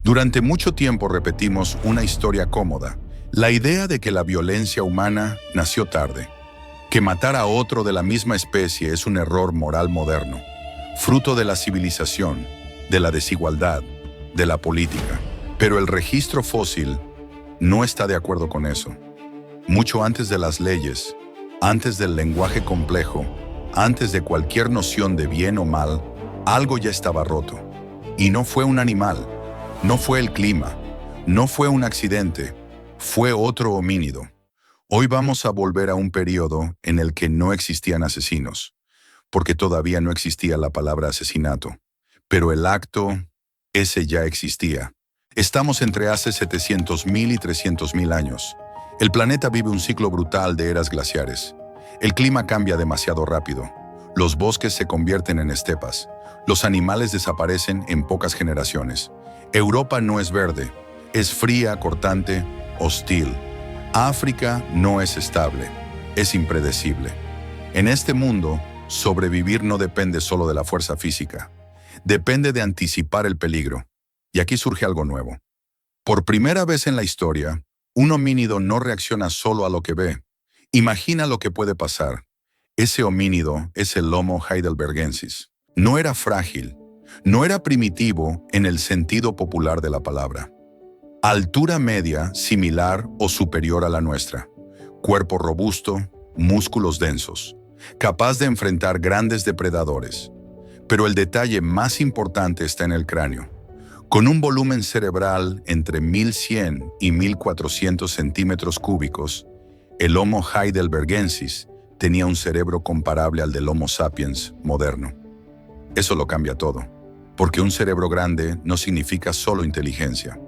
Durante mucho tiempo repetimos una historia cómoda, la idea de que la violencia humana nació tarde, que matar a otro de la misma especie es un error moral moderno, fruto de la civilización, de la desigualdad, de la política. Pero el registro fósil no está de acuerdo con eso. Mucho antes de las leyes, antes del lenguaje complejo, antes de cualquier noción de bien o mal, algo ya estaba roto. Y no fue un animal, no fue el clima, no fue un accidente, fue otro homínido. Hoy vamos a volver a un periodo en el que no existían asesinos, porque todavía no existía la palabra asesinato. Pero el acto, ese ya existía. Estamos entre hace 700.000 y 300.000 años. El planeta vive un ciclo brutal de eras glaciares. El clima cambia demasiado rápido. Los bosques se convierten en estepas. Los animales desaparecen en pocas generaciones. Europa no es verde, es fría, cortante, hostil. África no es estable, es impredecible. En este mundo, sobrevivir no depende solo de la fuerza física. Depende de anticipar el peligro. Y aquí surge algo nuevo. Por primera vez en la historia, un homínido no reacciona solo a lo que ve. Imagina lo que puede pasar. Ese homínido es el Homo heidelbergensis. No era frágil, no era primitivo en el sentido popular de la palabra. Altura media, similar o superior a la nuestra. Cuerpo robusto, músculos densos. Capaz de enfrentar grandes depredadores. Pero el detalle más importante está en el cráneo. Con un volumen cerebral entre 1100 y 1400 centímetros cúbicos, el Homo heidelbergensis tenía un cerebro comparable al del Homo sapiens moderno. Eso lo cambia todo, porque un cerebro grande no significa solo inteligencia.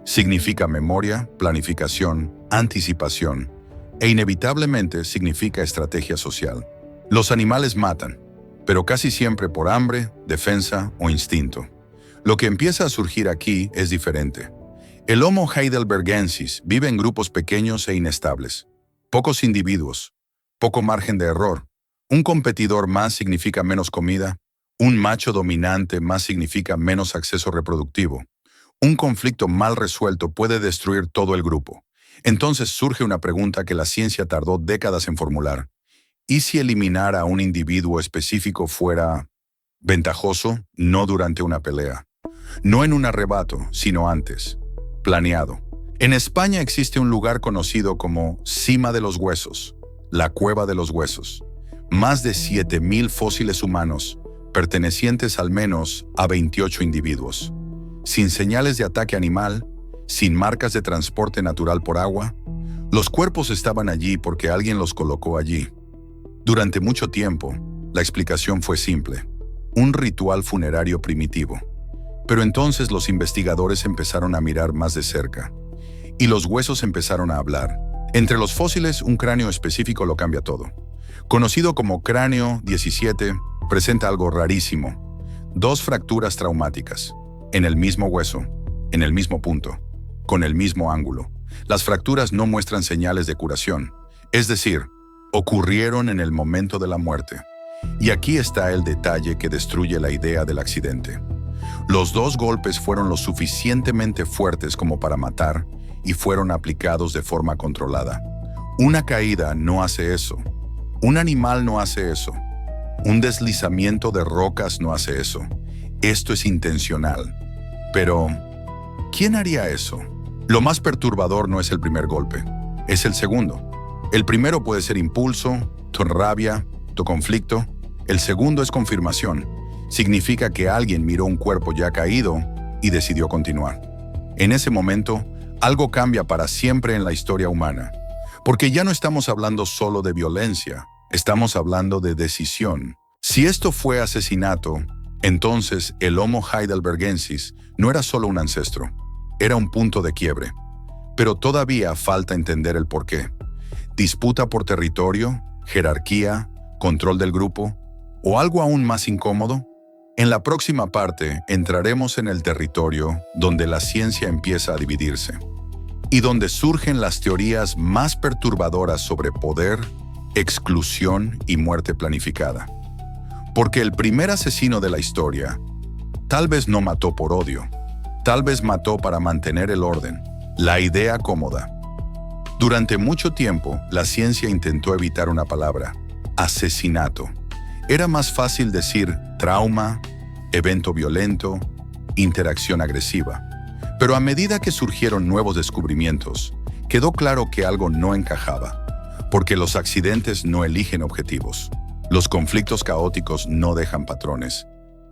Significa memoria, planificación, anticipación e inevitablemente significa estrategia social. Los animales matan, pero casi siempre por hambre, defensa o instinto. Lo que empieza a surgir aquí es diferente. El Homo heidelbergensis vive en grupos pequeños e inestables. Pocos individuos, poco margen de error. Un competidor más significa menos comida. Un macho dominante más significa menos acceso reproductivo. Un conflicto mal resuelto puede destruir todo el grupo. Entonces surge una pregunta que la ciencia tardó décadas en formular. ¿Y si eliminar a un individuo específico fuera ventajoso? No durante una pelea. No en un arrebato, sino antes. Planeado. En España existe un lugar conocido como Cima de los Huesos, la Cueva de los Huesos. Más de 7.000 fósiles humanos, pertenecientes al menos a 28 individuos. Sin señales de ataque animal, sin marcas de transporte natural por agua, los cuerpos estaban allí porque alguien los colocó allí. Durante mucho tiempo, la explicación fue simple: un ritual funerario primitivo. Pero entonces los investigadores empezaron a mirar más de cerca, y los huesos empezaron a hablar. Entre los fósiles, un cráneo específico lo cambia todo. Conocido como cráneo 17, presenta algo rarísimo: 2 fracturas traumáticas, en el mismo hueso, en el mismo punto, con el mismo ángulo. Las fracturas no muestran señales de curación, es decir, ocurrieron en el momento de la muerte. Y aquí está el detalle que destruye la idea del accidente. Los 2 golpes fueron lo suficientemente fuertes como para matar y fueron aplicados de forma controlada. Una caída no hace eso. Un animal no hace eso. Un deslizamiento de rocas no hace eso. Esto es intencional. Pero, ¿quién haría eso? Lo más perturbador no es el primer golpe, es el segundo. El primero puede ser impulso, tu rabia, tu conflicto. El segundo es confirmación. Significa que alguien miró un cuerpo ya caído y decidió continuar. En ese momento, algo cambia para siempre en la historia humana. Porque ya no estamos hablando solo de violencia, estamos hablando de decisión. Si esto fue asesinato, entonces el Homo heidelbergensis no era solo un ancestro, era un punto de quiebre. Pero todavía falta entender el porqué. Disputa por territorio, jerarquía, control del grupo, o algo aún más incómodo. En la próxima parte entraremos en el territorio donde la ciencia empieza a dividirse y donde surgen las teorías más perturbadoras sobre poder, exclusión y muerte planificada. Porque el primer asesino de la historia tal vez no mató por odio, Tal vez mató para mantener el orden, la idea cómoda. Durante mucho tiempo, la ciencia intentó evitar una palabra: asesinato. Era más fácil decir trauma, evento violento, interacción agresiva. Pero a medida que surgieron nuevos descubrimientos, quedó claro que algo no encajaba, porque los accidentes no eligen objetivos. Los conflictos caóticos no dejan patrones,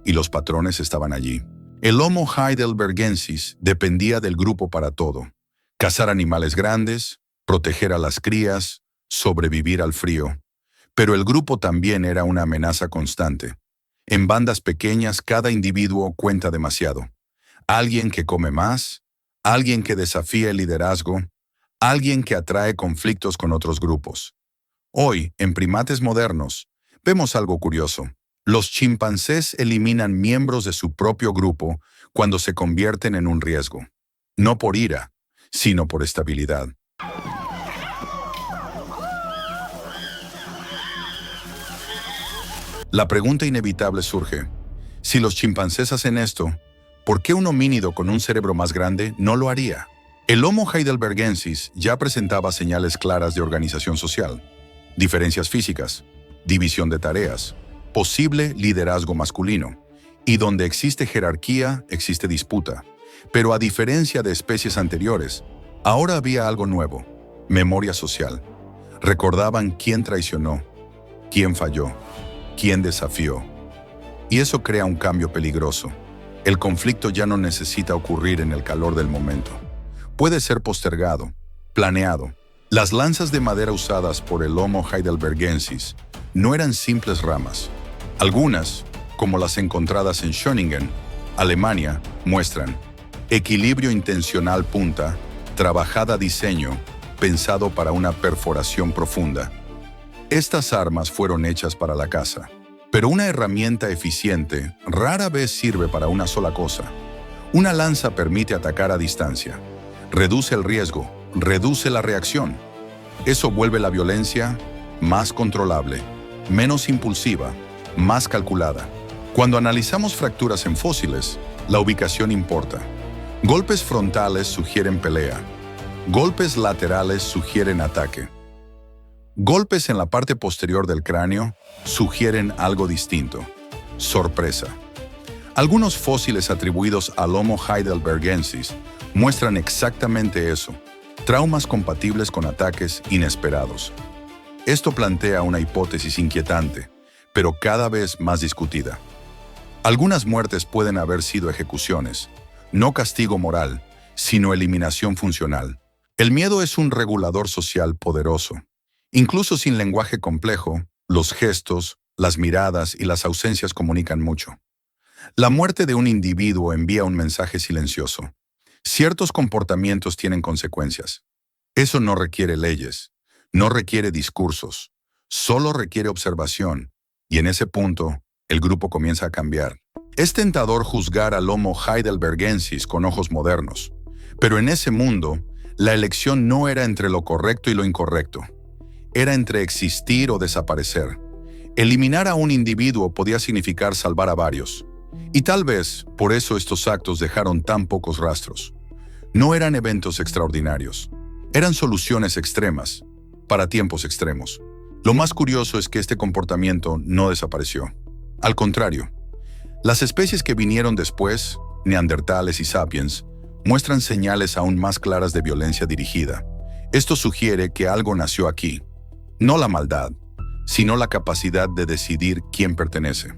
y los patrones estaban allí. El Homo heidelbergensis dependía del grupo para todo: cazar animales grandes, proteger a las crías, sobrevivir al frío. Pero el grupo también era una amenaza constante. En bandas pequeñas, cada individuo cuenta demasiado. Alguien que come más, alguien que desafía el liderazgo, alguien que atrae conflictos con otros grupos. Hoy, en primates modernos, vemos algo curioso. Los chimpancés eliminan miembros de su propio grupo cuando se convierten en un riesgo. No por ira, sino por estabilidad. La pregunta inevitable surge: si los chimpancés hacen esto, ¿por qué un homínido con un cerebro más grande no lo haría? El Homo heidelbergensis ya presentaba señales claras de organización social: diferencias físicas, división de tareas, posible liderazgo masculino. Y donde existe jerarquía, existe disputa. Pero a diferencia de especies anteriores, ahora había algo nuevo: memoria social. Recordaban quién traicionó, quién falló, quién desafió. Y eso crea un cambio peligroso. El conflicto ya no necesita ocurrir en el calor del momento. Puede ser postergado, planeado. Las lanzas de madera usadas por el Homo heidelbergensis no eran simples ramas. Algunas, como las encontradas en Schöningen, Alemania, muestran equilibrio intencional punta, trabajada diseño, pensado para una perforación profunda. Estas armas fueron hechas para la caza, pero una herramienta eficiente rara vez sirve para una sola cosa. Una lanza permite atacar a distancia, reduce el riesgo, reduce la reacción. Eso vuelve la violencia más controlable, menos impulsiva, más calculada. Cuando analizamos fracturas en fósiles, la ubicación importa. Golpes frontales sugieren pelea, golpes laterales sugieren ataque. Golpes en la parte posterior del cráneo sugieren algo distinto: sorpresa. Algunos fósiles atribuidos al Homo heidelbergensis muestran exactamente eso: traumas compatibles con ataques inesperados. Esto plantea una hipótesis inquietante, pero cada vez más discutida. Algunas muertes pueden haber sido ejecuciones, no castigo moral, sino eliminación funcional. El miedo es un regulador social poderoso. Incluso sin lenguaje complejo, los gestos, las miradas y las ausencias comunican mucho. La muerte de un individuo envía un mensaje silencioso: ciertos comportamientos tienen consecuencias. Eso no requiere leyes, no requiere discursos, solo requiere observación, y en ese punto, el grupo comienza a cambiar. Es tentador juzgar al Homo heidelbergensis con ojos modernos, pero en ese mundo, la elección no era entre lo correcto y lo incorrecto. Era entre existir o desaparecer. Eliminar a un individuo podía significar salvar a varios. Y tal vez, por eso estos actos dejaron tan pocos rastros. No eran eventos extraordinarios. Eran soluciones extremas, para tiempos extremos. Lo más curioso es que este comportamiento no desapareció. Al contrario, las especies que vinieron después, neandertales y sapiens, muestran señales aún más claras de violencia dirigida. Esto sugiere que algo nació aquí. No la maldad, sino la capacidad de decidir quién pertenece.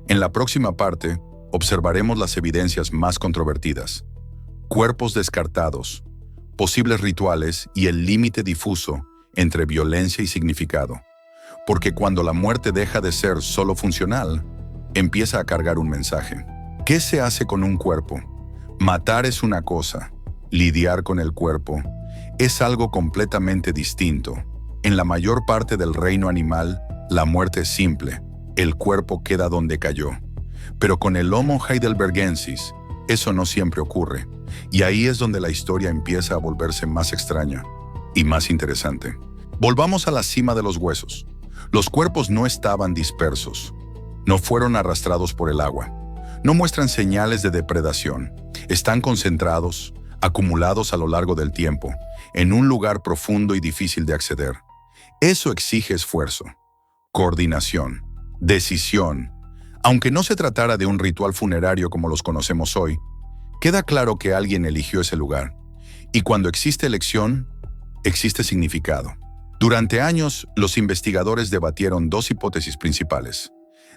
En la próxima parte, observaremos las evidencias más controvertidas: cuerpos descartados, posibles rituales y el límite difuso entre violencia y significado. Porque cuando la muerte deja de ser solo funcional, empieza a cargar un mensaje. ¿Qué se hace con un cuerpo? Matar es una cosa, lidiar con el cuerpo es algo completamente distinto. En la mayor parte del reino animal, la muerte es simple: el cuerpo queda donde cayó. Pero con el Homo heidelbergensis, eso no siempre ocurre. Y ahí es donde la historia empieza a volverse más extraña y más interesante. Volvamos a la cima de los huesos. Los cuerpos no estaban dispersos. No fueron arrastrados por el agua. No muestran señales de depredación. Están concentrados, acumulados a lo largo del tiempo, en un lugar profundo y difícil de acceder. Eso exige esfuerzo, coordinación, decisión. Aunque no se tratara de un ritual funerario como los conocemos hoy, queda claro que alguien eligió ese lugar. Y cuando existe elección, existe significado. Durante años, los investigadores debatieron dos hipótesis principales.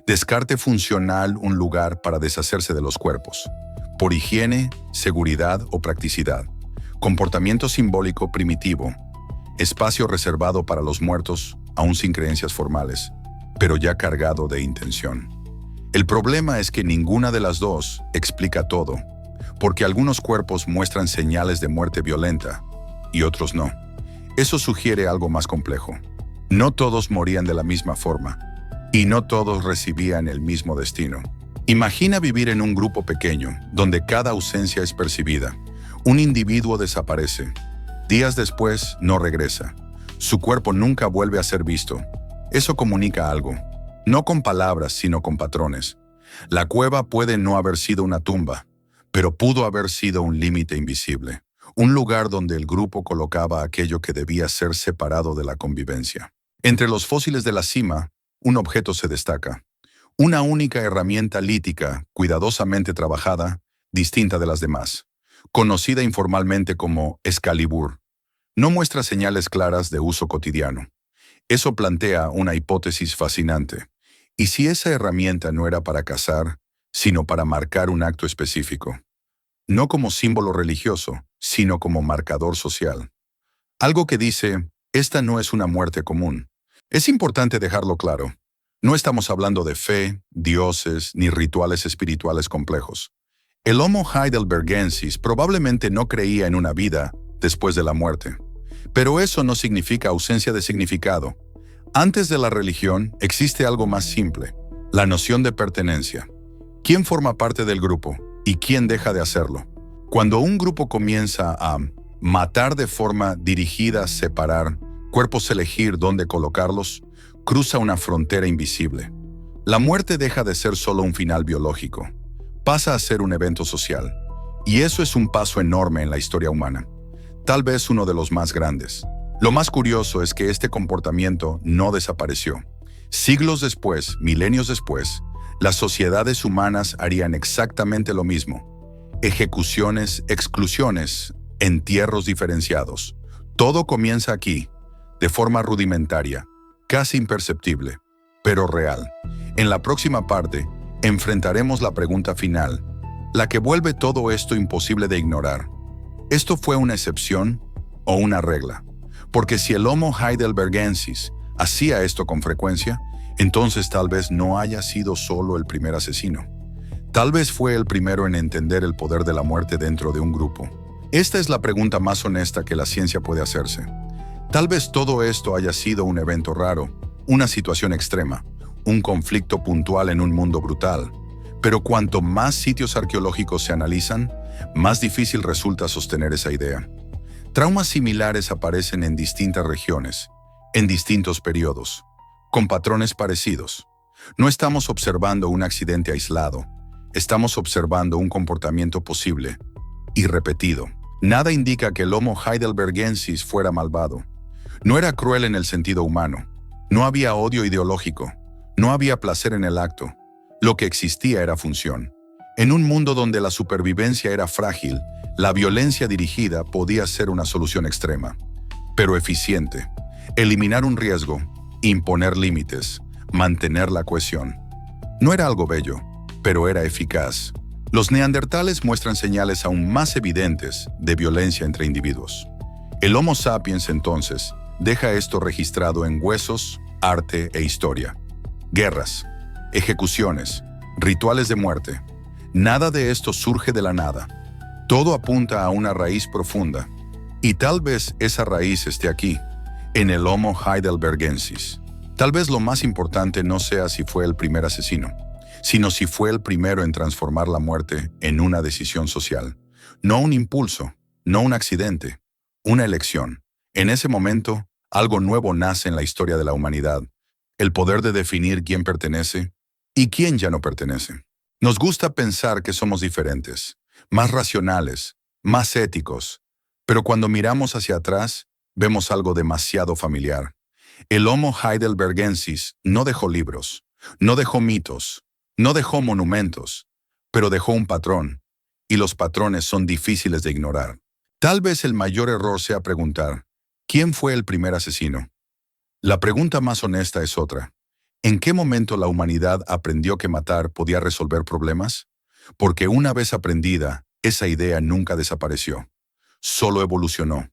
Descarte funcional, un lugar para deshacerse de los cuerpos. Por higiene, seguridad o practicidad. Comportamiento simbólico primitivo. Espacio reservado para los muertos, aún sin creencias formales, pero ya cargado de intención. El problema es que ninguna de las dos explica todo, porque algunos cuerpos muestran señales de muerte violenta y otros no. Eso sugiere algo más complejo. No todos morían de la misma forma y no todos recibían el mismo destino. Imagina vivir en un grupo pequeño, donde cada ausencia es percibida. Un individuo desaparece. Días después, no regresa. Su cuerpo nunca vuelve a ser visto. Eso comunica algo. No con palabras, sino con patrones. La cueva puede no haber sido una tumba, pero pudo haber sido un límite invisible. Un lugar donde el grupo colocaba aquello que debía ser separado de la convivencia. Entre los fósiles de la cima, un objeto se destaca. Una única herramienta lítica, cuidadosamente trabajada, distinta de las demás. Conocida informalmente como Excalibur. No muestra señales claras de uso cotidiano. Eso plantea una hipótesis fascinante. ¿Y si esa herramienta no era para cazar, sino para marcar un acto específico? No como símbolo religioso, sino como marcador social. Algo que dice, esta no es una muerte común. Es importante dejarlo claro. No estamos hablando de fe, dioses, ni rituales espirituales complejos. El Homo heidelbergensis probablemente no creía en una vida después de la muerte. Pero eso no significa ausencia de significado. Antes de la religión existe algo más simple, la noción de pertenencia. ¿Quién forma parte del grupo y quién deja de hacerlo? Cuando un grupo comienza a matar de forma dirigida, separar, cuerpos elegir dónde colocarlos, cruza una frontera invisible. La muerte deja de ser solo un final biológico, pasa a ser un evento social. Y eso es un paso enorme en la historia humana, tal vez uno de los más grandes. Lo más curioso es que este comportamiento no desapareció. Siglos después, milenios después, las sociedades humanas harían exactamente lo mismo. Ejecuciones, exclusiones, entierros diferenciados. Todo comienza aquí, de forma rudimentaria, casi imperceptible, pero real. En la próxima parte, enfrentaremos la pregunta final, la que vuelve todo esto imposible de ignorar. ¿Esto fue una excepción o una regla? Porque si el Homo heidelbergensis hacía esto con frecuencia, entonces tal vez no haya sido solo el primer asesino. Tal vez fue el primero en entender el poder de la muerte dentro de un grupo. Esta es la pregunta más honesta que la ciencia puede hacerse. Tal vez todo esto haya sido un evento raro, una situación extrema, un conflicto puntual en un mundo brutal. Pero cuanto más sitios arqueológicos se analizan, más difícil resulta sostener esa idea. Traumas similares aparecen en distintas regiones, en distintos periodos, con patrones parecidos. No estamos observando un accidente aislado, estamos observando un comportamiento posible y repetido. Nada indica que el Homo heidelbergensis fuera malvado. No era cruel en el sentido humano. No había odio ideológico. No había placer en el acto. Lo que existía era función. En un mundo donde la supervivencia era frágil, la violencia dirigida podía ser una solución extrema, pero eficiente. Eliminar un riesgo, imponer límites, mantener la cohesión. No era algo bello, pero era eficaz. Los neandertales muestran señales aún más evidentes de violencia entre individuos. El Homo sapiens, entonces, deja esto registrado en huesos, arte e historia. Guerras, ejecuciones, rituales de muerte. Nada de esto surge de la nada. Todo apunta a una raíz profunda. Y tal vez esa raíz esté aquí, en el Homo heidelbergensis. Tal vez lo más importante no sea si fue el primer asesino, sino si fue el primero en transformar la muerte en una decisión social. No un impulso, no un accidente, una elección. En ese momento, algo nuevo nace en la historia de la humanidad. El poder de definir quién pertenece y quién ya no pertenece. Nos gusta pensar que somos diferentes, más racionales, más éticos. Pero cuando miramos hacia atrás, vemos algo demasiado familiar. El Homo heidelbergensis no dejó libros, no dejó mitos, no dejó monumentos, pero dejó un patrón, y los patrones son difíciles de ignorar. Tal vez el mayor error sea preguntar, ¿quién fue el primer asesino? La pregunta más honesta es otra. ¿En qué momento la humanidad aprendió que matar podía resolver problemas? Porque una vez aprendida, esa idea nunca desapareció, solo evolucionó.